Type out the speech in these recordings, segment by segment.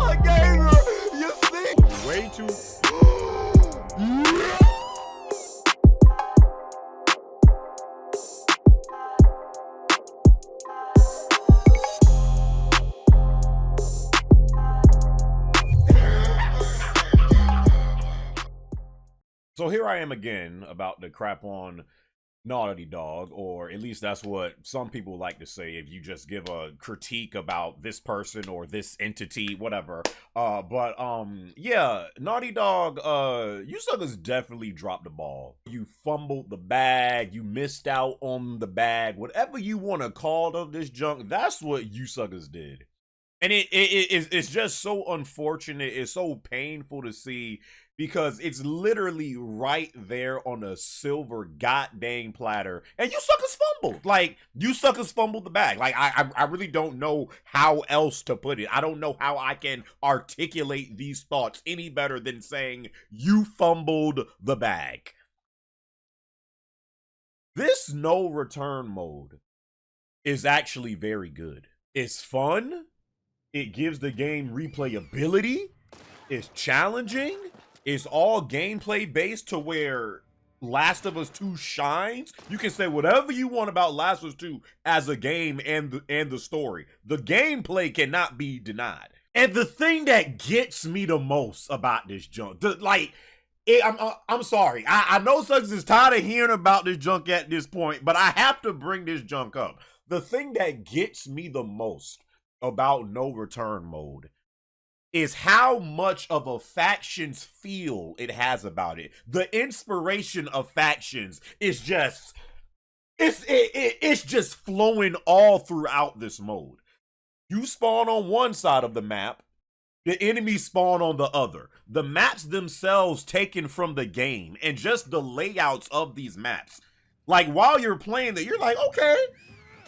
I gave her. You see? Way too. So here I am again about to crap on Naughty Dog, or at least that's what some people like to say if you just give a critique about this person or this entity, whatever. Yeah, Naughty Dog, you suckers definitely dropped the ball. You fumbled the bag, you missed out on the bag, whatever you want to call of this junk, that's what you suckers did. And it's just so unfortunate, it's so painful to see, because it's literally right there on a silver goddamn platter, and you suckers fumbled. Like, you suckers fumbled the bag. Like, I really don't know how else to put it. I don't know how I can articulate these thoughts any better than saying you fumbled the bag. This no return mode is actually very good. It's fun. It gives the game replayability. It's challenging. It's all gameplay based to where Last of Us 2 shines. You can say whatever you want about Last of Us 2 as a game and the story. The gameplay cannot be denied. And the thing that gets me the most about this junk, I'm sorry. I know Suggs is tired of hearing about this junk at this point, but I have to bring this junk up. The thing that gets me the most about no return mode is how much of a factions feel it has about it. The inspiration of factions is just, it's just flowing all throughout this mode. You spawn on one side of the map, the enemies spawn on the other. The maps themselves taken from the game, and just the layouts of these maps. Like, while you're playing that, you're like, okay,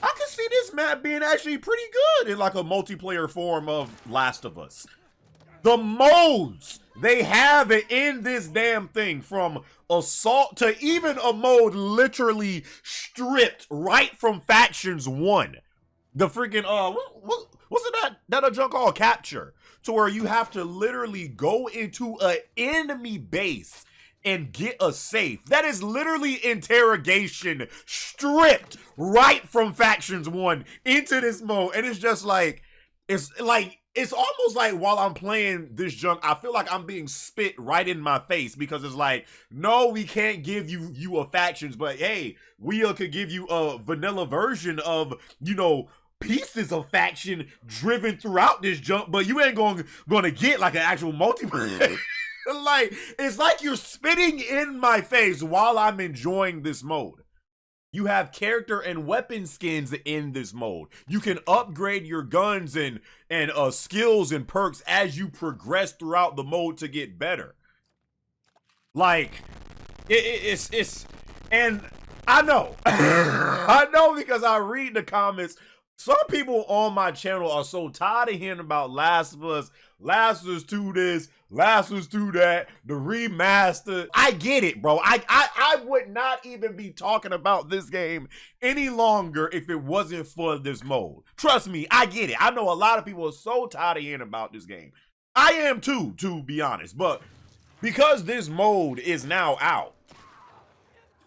I can see this map being actually pretty good in like a multiplayer form of Last of Us. The modes they have it in this damn thing, from assault to even a mode literally stripped right from Factions 1. The freaking, what's it that a junk called Capture? To where you have to literally go into an enemy base and get a safe. That is literally interrogation stripped right from Factions 1 into this mode. And it's just like, it's almost like while I'm playing this junk, I feel like I'm being spit right in my face, because it's like, no, we can't give you a factions, but hey, we could give you a vanilla version of, you know, pieces of faction driven throughout this junk, but you ain't gonna get like an actual multiplayer. Like, it's like you're spitting in my face while I'm enjoying this mode. You have character and weapon skins in this mode. You can upgrade your guns and skills and perks as you progress throughout the mode to get better. Like, it's and I know, I know, because I read the comments. Some people on my channel are so tired of hearing about Last of Us 2 this, Last of Us 2 that, the remastered. I get it, bro. I would not even be talking about this game any longer if it wasn't for this mode. Trust me, I get it. I know a lot of people are so tired of hearing about this game. I am too, to be honest. But because this mode is now out,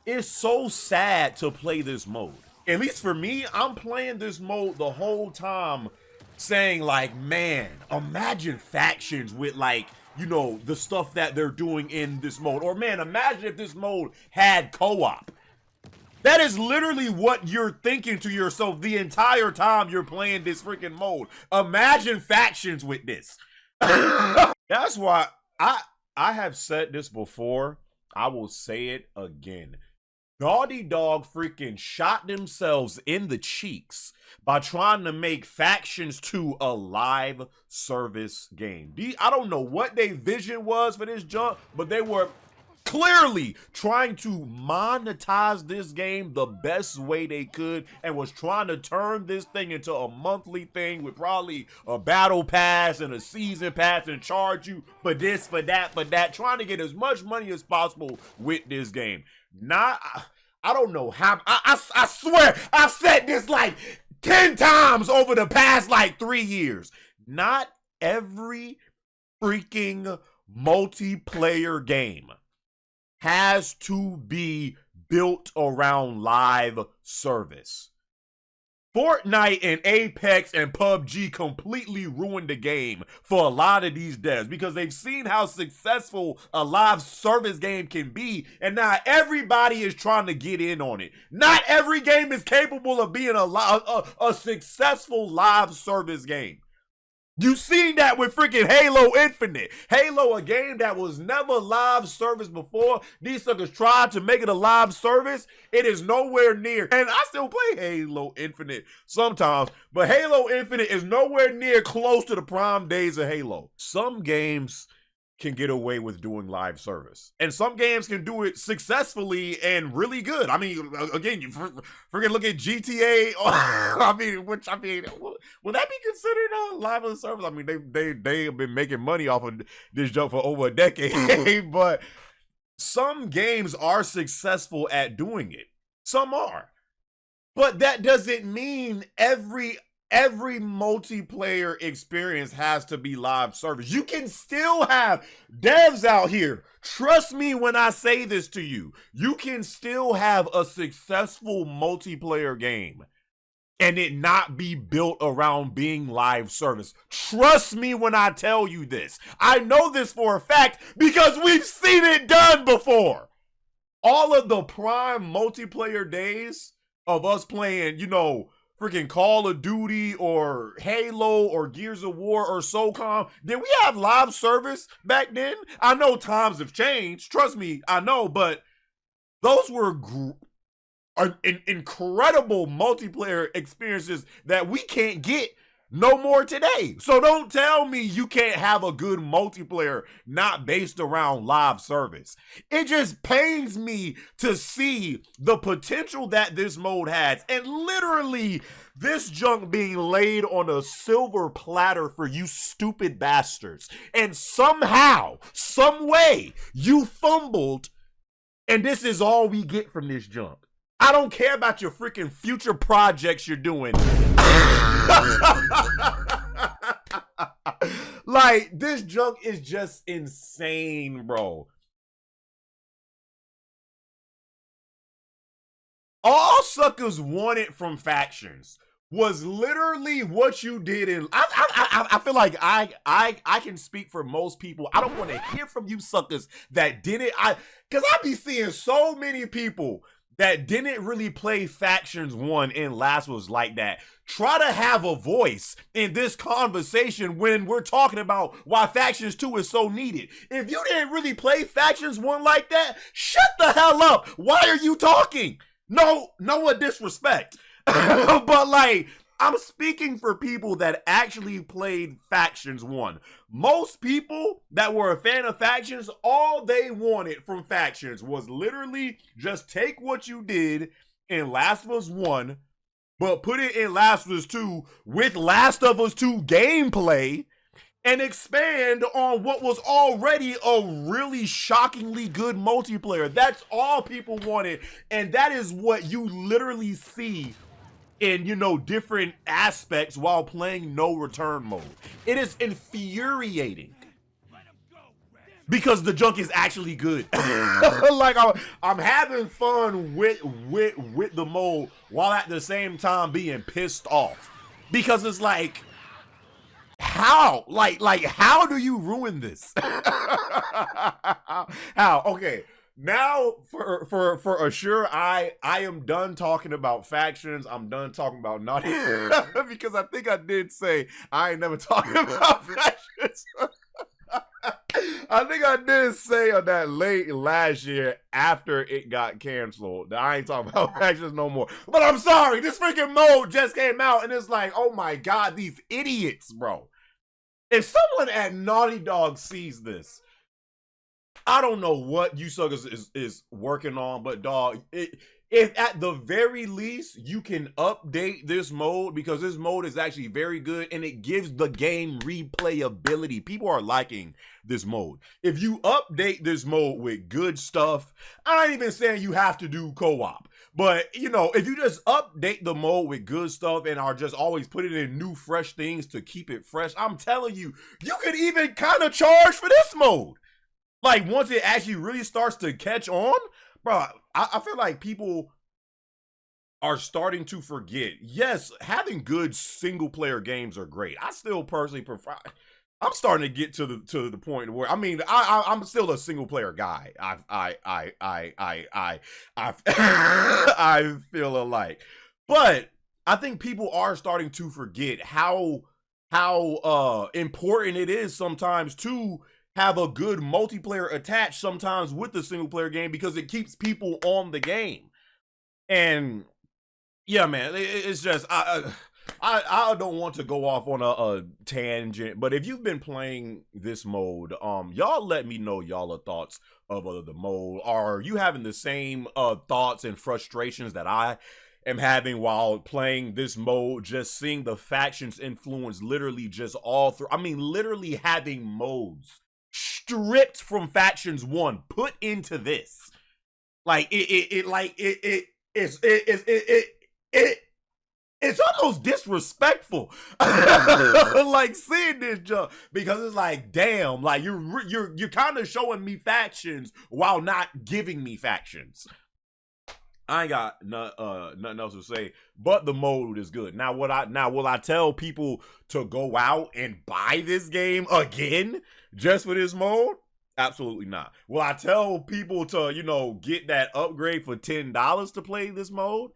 it's so sad to play this mode. At least for me, I'm playing this mode the whole time saying like, man, imagine factions with like, you know, the stuff that they're doing in this mode. Or man, imagine if this mode had co-op. That is literally what you're thinking to yourself the entire time you're playing this freaking mode. Imagine factions with this. That's why I have said this before. I will say it again. Naughty Dog freaking shot themselves in the cheeks by trying to make Factions 2 a live service game. I don't know what their vision was for this junk, but they were clearly trying to monetize this game the best way they could, and was trying to turn this thing into a monthly thing with probably a battle pass and a season pass and charge you for this, for that, trying to get as much money as possible with this game. I don't know how, I swear, I've said this like 10 times over the past like 3 years. Not every freaking multiplayer game has to be built around live service. Fortnite and Apex and PUBG completely ruined the game for a lot of these devs because they've seen how successful a live service game can be, and now everybody is trying to get in on it. Not every game is capable of being a successful live service game. You've seen that with freaking Halo Infinite. Halo, a game that was never live service before. These suckers tried to make it a live service. It is nowhere near. And I still play Halo Infinite sometimes, but Halo Infinite is nowhere near close to the prime days of Halo. Some games can get away with doing live service, and some games can do it successfully and really good. I mean, again, you freaking look at GTA. Will that be considered a live service? I mean, they have been making money off of this jump for over a decade, but some games are successful at doing it. Some are, but that doesn't mean every multiplayer experience has to be live service. You can still have devs out here. Trust me when I say this to you. You can still have a successful multiplayer game and it not be built around being live service. Trust me when I tell you this. I know this for a fact because we've seen it done before. All of the prime multiplayer days of us playing, freaking Call of Duty or Halo or Gears of War or SOCOM. Did we have live service back then? I know times have changed. Trust me, I know, but those were incredible multiplayer experiences that we can't get no more today. So don't tell me you can't have a good multiplayer not based around live service. It just pains me to see the potential that this mode has, and literally this junk being laid on a silver platter for you stupid bastards. And somehow, some way, you fumbled, and this is all we get from this junk. I don't care about your freaking future projects you're doing. Like, this junk is just insane, bro. All suckers wanted from factions was literally what you did in. I feel like I can speak for most people. I don't want to hear from you suckers that didn't. Because I be seeing so many people that didn't really play Factions 1 and Last was like that try to have a voice in this conversation when we're talking about why Factions 2 is so needed. If you didn't really play Factions 1 like that, shut the hell up. Why are you talking? No disrespect. But like, I'm speaking for people that actually played Factions 1. Most people that were a fan of Factions, all they wanted from Factions was literally just take what you did in Last of Us 1, but put it in Last of Us 2 with Last of Us 2 gameplay and expand on what was already a really shockingly good multiplayer. That's all people wanted, and that is what you literally see in, different aspects while playing no return mode. It is infuriating because the junk is actually good. Like, I'm having fun with the mode while at the same time being pissed off because it's like, how? Like how do you ruin this? How? Okay. Now, for a sure, I am done talking about Factions. I'm done talking about Naughty because I think I did say I ain't never talking about Factions. I think I did say on that late last year after it got canceled that I ain't talking about Factions no more. But I'm sorry, this freaking mode just came out and it's like, oh my God, these idiots, bro. If someone at Naughty Dog sees this, I don't know what you suckers is working on, but dog, if at the very least you can update this mode, because this mode is actually very good and it gives the game replayability. People are liking this mode. If you update this mode with good stuff, I ain't even saying you have to do co-op, But, you know, if you just update the mode with good stuff and are just always putting in new, fresh things to keep it fresh, I'm telling you, you could even kind of charge for this mode. Like, once it actually really starts to catch on, bro, I feel like people are starting to forget. Yes, having good single player games are great. I still personally prefer. I'm starting to get to the point where, I mean, I'm still a single player guy. I feel alike, but I think people are starting to forget how important it is sometimes to have a good multiplayer attached sometimes with the single player game, because it keeps people on the game. And yeah, man, it's just I don't want to go off on a tangent, but if you've been playing this mode, y'all let me know y'all thoughts of the mode. Are you having the same thoughts and frustrations that I am having while playing this mode? Just seeing the factions influence literally just all through. I mean, literally having modes stripped from factions 1 put into this, like it's almost disrespectful. Like, seeing this junk, because it's like, damn, like you're kind of showing me factions while not giving me factions. I ain't got nothing else to say, but the mode is good. Now, will I tell people to go out and buy this game again just for this mode? Absolutely not. Will I tell people to, you know, get that upgrade for $10 to play this mode?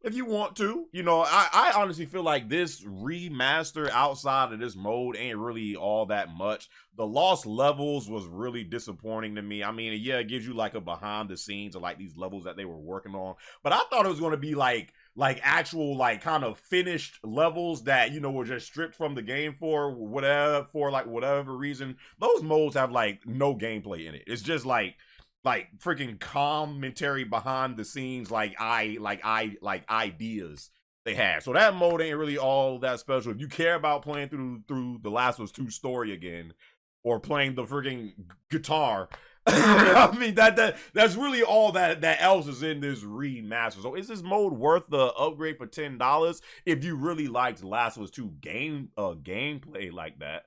If you want to. You know, I honestly feel like this remaster outside of this mode ain't really all that much. The lost levels was really disappointing to me. I mean, yeah, it gives you like a behind the scenes of like these levels that they were working on, but I thought it was going to be like actual like kind of finished levels that, you know, were just stripped from the game for whatever reason. Those modes have like no gameplay in it. It's just like freaking commentary behind the scenes, like ideas they had. So that mode ain't really all that special. If you care about playing through the Last of Us 2 story again, or playing the freaking guitar, I mean that's really all that else is in this remaster. So is this mode worth the upgrade for $10 if you really liked Last of Us 2 gameplay like that?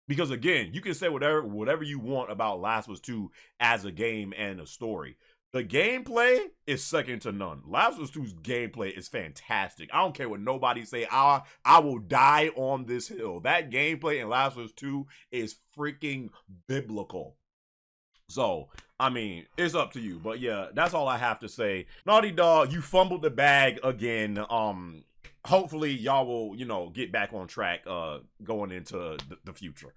Because again, you can say whatever you want about Last of Us 2 as a game and a story. The gameplay is second to none. Last of Us 2's gameplay is fantastic. I don't care what nobody say. I will die on this hill. That gameplay in Last of Us 2 is freaking biblical. So, I mean, it's up to you. But yeah, that's all I have to say. Naughty Dog, you fumbled the bag again. Hopefully y'all will, you know, get back on track going into the future.